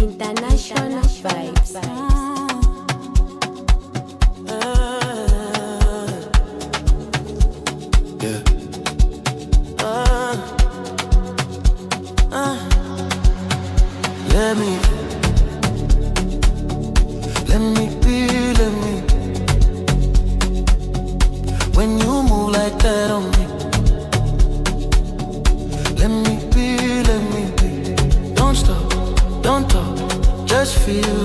International vibes. Yeah. Let me be, let me. When you move like that on me, let me be. Don't stop, don't talk, just feel